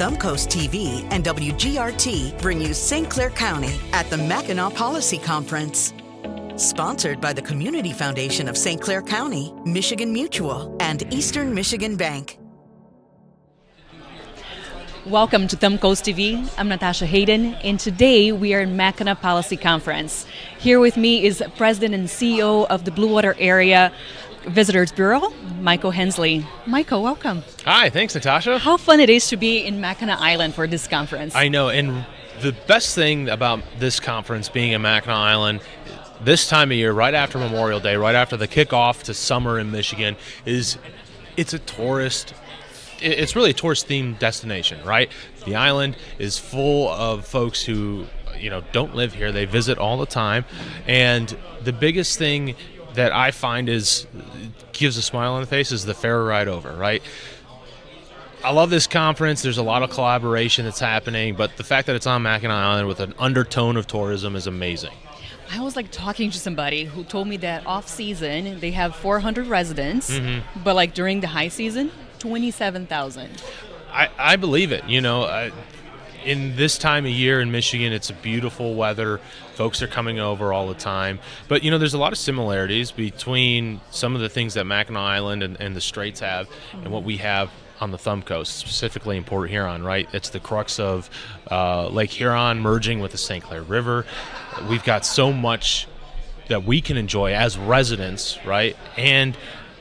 Thumbcoast TV and WGRT bring you St. Clair County at the Mackinac Policy Conference. Sponsored by the Community Foundation of St. Clair County, Michigan Mutual, and Eastern Michigan Bank. Welcome to Thumbcoast TV. I'm Natasha Hayden, and today we are in Mackinac Policy Conference. Here with me is President and CEO of the Blue Water Area Visitors Bureau, Michael Hensley. Michael, welcome. Hi, thanks, Natasha. How fun it is to be in Mackinac Island for this conference. I know, and the best thing about this conference being in Mackinac Island this time of year, right after Memorial Day, right after the kickoff to summer in Michigan, is it's really a tourist-themed destination, right? The island is full of folks who, don't live here. They visit all the time. And the biggest thing that I find gives a smile on the face is the ferry ride over, right? I love this conference. There's a lot of collaboration that's happening, but the fact that it's on Mackinac Island with an undertone of tourism is amazing. I was talking to somebody who told me that off season they have 400 residents, but during the high season, 27,000. I believe it. In this time of year in Michigan, it's beautiful weather. Folks are coming over all the time. But, there's a lot of similarities between some of the things that Mackinac Island and the Straits have and what we have on the Thumb Coast, specifically in Port Huron, right? It's the crux of Lake Huron merging with the St. Clair River. We've got so much that we can enjoy as residents, right? And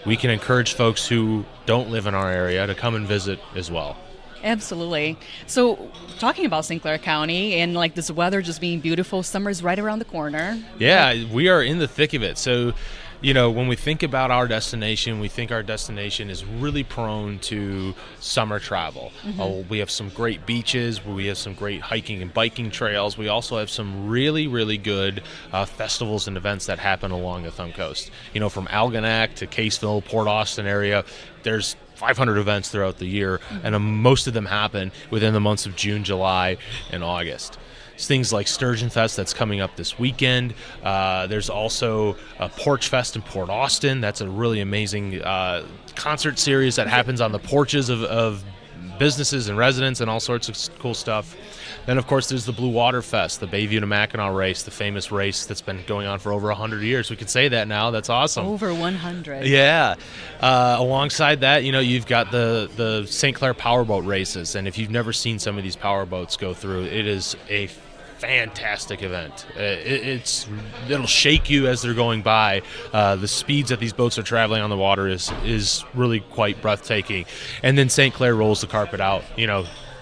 we can encourage folks who don't live in our area to come and visit as well. Absolutely. So talking about St. Clair County and this weather just being beautiful, summer's right around the corner. Yeah, we are in the thick of it. So, when we think about our destination, we think our destination is really prone to summer travel. We have some great beaches, we have some great hiking and biking trails. We also have some really, really good festivals and events that happen along the Thumb Coast. From Algonac to Caseville, Port Austin area, there's 500 events throughout the year, and most of them happen within the months of June, July, and August. Things like Sturgeon Fest that's coming up this weekend. There's also a Porch Fest in Port Austin. That's a really amazing concert series that happens on the porches of businesses and residents and all sorts of cool stuff. Then, of course, there's the Blue Water Fest, the Bayview to Mackinac race, the famous race that's been going on for over 100 years. We can say that now. That's awesome. Over 100. Yeah. Alongside that, you've got the St. Clair powerboat races. And if you've never seen some of these powerboats go through, it is a fantastic event. It'll shake you as they're going by. The speeds that these boats are traveling on the water is really quite breathtaking. And then St. Clair rolls the carpet out,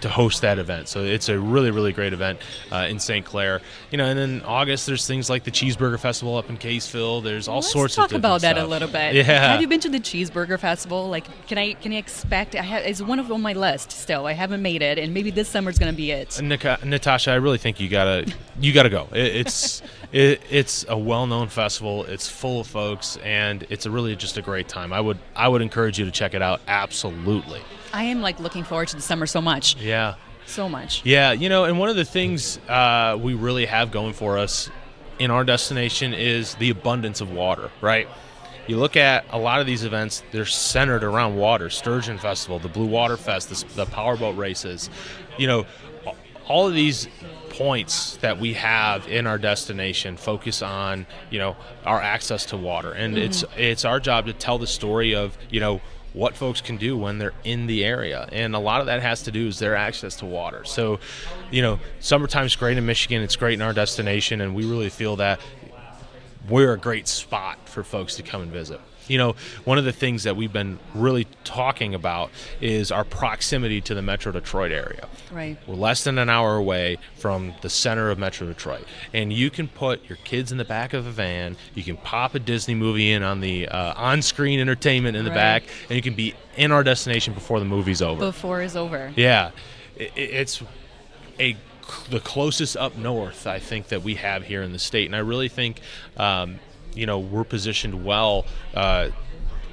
to host that event. So it's a really, really great event in St. Clair. And then August, there's things like the Cheeseburger Festival up in Caseville. There's all sorts of different stuff. Let's talk about that stuff. a little bit. Yeah. Have you been to the Cheeseburger Festival? Can I expect? It's one on my list still. I haven't made it, and maybe this summer's gonna be it. Natasha, I really think you gotta go. It's a well-known festival. It's full of folks, and it's really just a great time. I would encourage you to check it out. Absolutely. I am looking forward to the summer so much. Yeah. So much. Yeah, and one of the things we really have going for us in our destination is the abundance of water, right? You look at a lot of these events, they're centered around water. Sturgeon Festival, the Blue Water Fest, the powerboat races. All of these points that we have in our destination focus on, our access to water. And it's our job to tell the story of, what folks can do when they're in the area. And a lot of that has to do is their access to water. So, summertime's great in Michigan. It's great in our destination. And we really feel that we're a great spot for folks to come and visit. One of the things that we've been really talking about is our proximity to the Metro Detroit area. Right. We're less than an hour away from the center of Metro Detroit. And you can put your kids in the back of a van, you can pop a Disney movie in on the on-screen entertainment in the back, and you can be in our destination before the movie's over. Before it's over. Yeah. It's the closest up north, I think, that we have here in the state. And I really think we're positioned well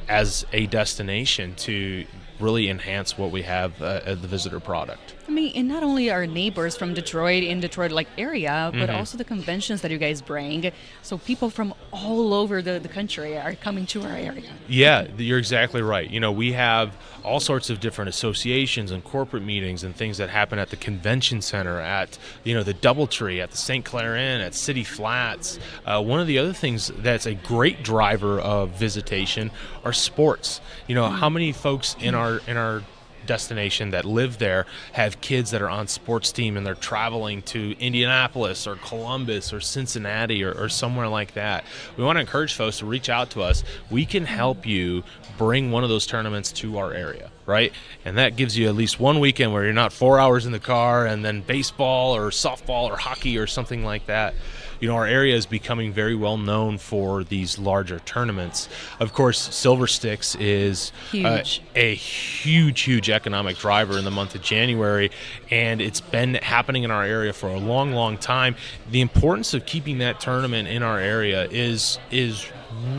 as a destination to really enhance what we have at the visitor product. I mean, and not only our neighbors from Detroit, in Detroit like area, but also the conventions that you guys bring. So people from all over the country are coming to our area. Yeah, you're exactly right. We have all sorts of different associations and corporate meetings and things that happen at the convention center, at the DoubleTree, at the St. Clair Inn, at City Flats. One of the other things that's a great driver of visitation are sports. How many folks in our destination that live there have kids that are on sports team and they're traveling to Indianapolis or Columbus or Cincinnati or somewhere like that. We want to encourage folks to reach out to us. We can help you bring one of those tournaments to our area, right? And that gives you at least one weekend where you're not 4 hours in the car and then baseball or softball or hockey or something like that. Our area is becoming very well known for these larger tournaments. Of course, Silver Sticks is a huge economic driver in the month of January, and it's been happening in our area for a long time. The importance of keeping that tournament in our area is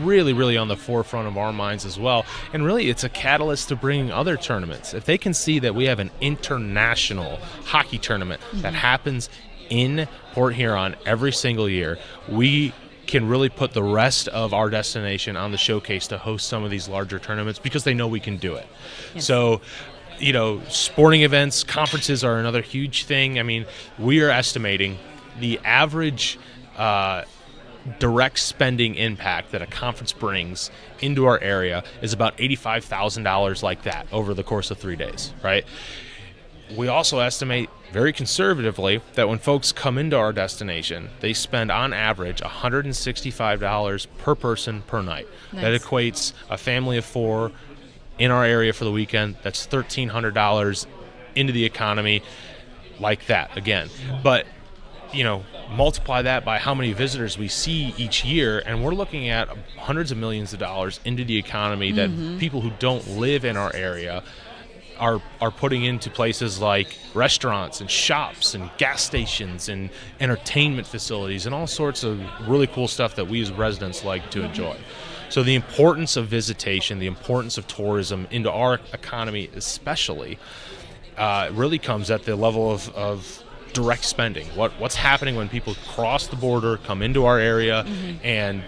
really on the forefront of our minds as well. And really, it's a catalyst to bringing other tournaments. If they can see that we have an international hockey tournament that happens in Port Huron every single year, we can really put the rest of our destination on the showcase to host some of these larger tournaments because they know we can do it. Yes. So, sporting events, conferences are another huge thing. I mean, we are estimating the average direct spending impact that a conference brings into our area is about $85,000 like that over the course of 3 days, right? We also estimate very conservatively that when folks come into our destination, they spend on average $165 per person per night. Nice. That equates a family of 4 in our area for the weekend. That's $1,300 into the economy like that again. But, multiply that by how many visitors we see each year, and we're looking at hundreds of millions of dollars into the economy that people who don't live in our area are putting into places like restaurants and shops and gas stations and entertainment facilities and all sorts of really cool stuff that we as residents like to enjoy. So the importance of visitation, the importance of tourism into our economy especially, really comes at the level of direct spending. What's happening when people cross the border, come into our area, and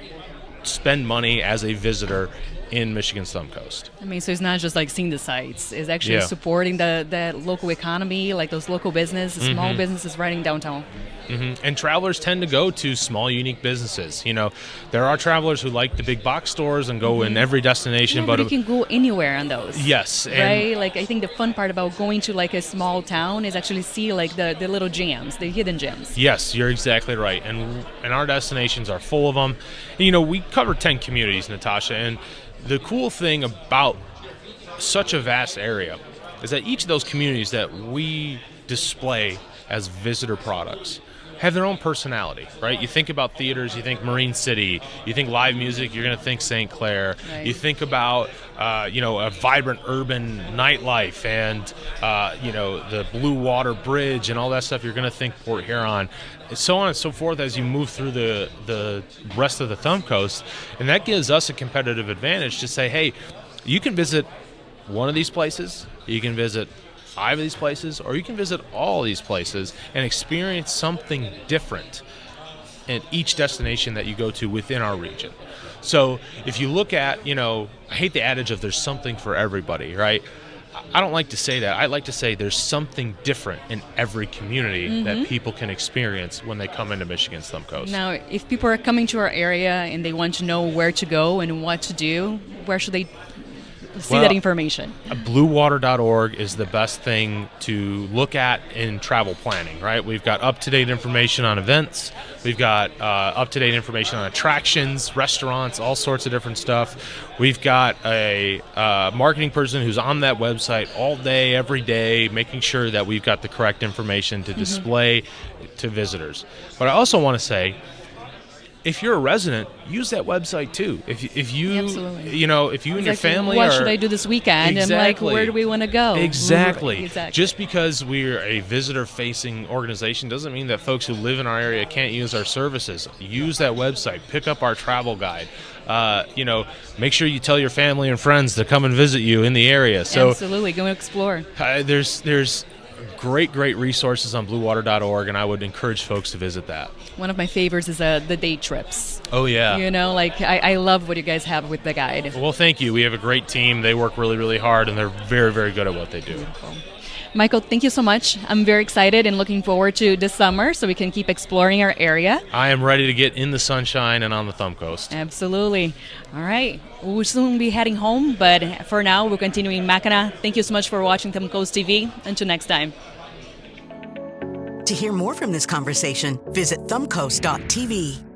spend money as a visitor in Michigan's Thumb Coast. I mean, so it's not just like seeing the sights. It's actually supporting the local economy, like those local businesses, small businesses right in downtown. And travelers tend to go to small, unique businesses. There are travelers who like the big box stores and go in every destination. But you can go anywhere on those. Yes. Right? Like, I think the fun part about going to like a small town is actually see like the little gems, the hidden gems. Yes, you're exactly right. And our destinations are full of them. We cover 10 communities, Natasha, and the cool thing about such a vast area is that each of those communities that we display as visitor products have their own personality, right? You think about theaters, you think Marine City, you think live music, you're going to think St. Clair. Right. You think about, a vibrant urban nightlife and, the Blue Water Bridge and all that stuff, you're going to think Port Huron. So on and so forth as you move through the rest of the Thumb Coast. And that gives us a competitive advantage to say, hey, you can visit one of these places, you can visit 5 of these places, or you can visit all of these places and experience something different at each destination that you go to within our region. So if you look at, I hate the adage of there's something for everybody, right? I don't like to say that. I like to say there's something different in every community that people can experience when they come into Michigan's Thumb Coast. Now, if people are coming to our area and they want to know where to go and what to do, where should they see that information? Bluewater.org is the best thing to look at in travel planning, right? We've got up-to-date information on events. We've got up-to-date information on attractions, restaurants, all sorts of different stuff. We've got a marketing person who's on that website all day, every day, making sure that we've got the correct information to display to visitors. But I also want to say, if you're a resident, use that website too. If you Absolutely. you know, if you and your family what are, should I do this weekend? Exactly. And like, where do we want to go? Exactly. Exactly. Just because we're a visitor-facing organization doesn't mean that folks who live in our area can't use our services. Use that website. Pick up our travel guide. You know, make sure you tell your family and friends to come and visit you in the area. So Absolutely, go explore. there's great resources on bluewater.org, and I would encourage folks to visit that. One of my favorites is the day trips. Oh yeah. You know, like I love what you guys have with the guide. Well, thank you. We have a great team. They work really hard, and they're very good at what they do. Michael, thank you so much. I'm very excited and looking forward to this summer so we can keep exploring our area. I am ready to get in the sunshine and on the Thumb Coast. Absolutely. All right. We'll soon be heading home, but for now, we're continuing Mackinac. Thank you so much for watching Thumb Coast TV. Until next time. To hear more from this conversation, visit thumbcoast.tv.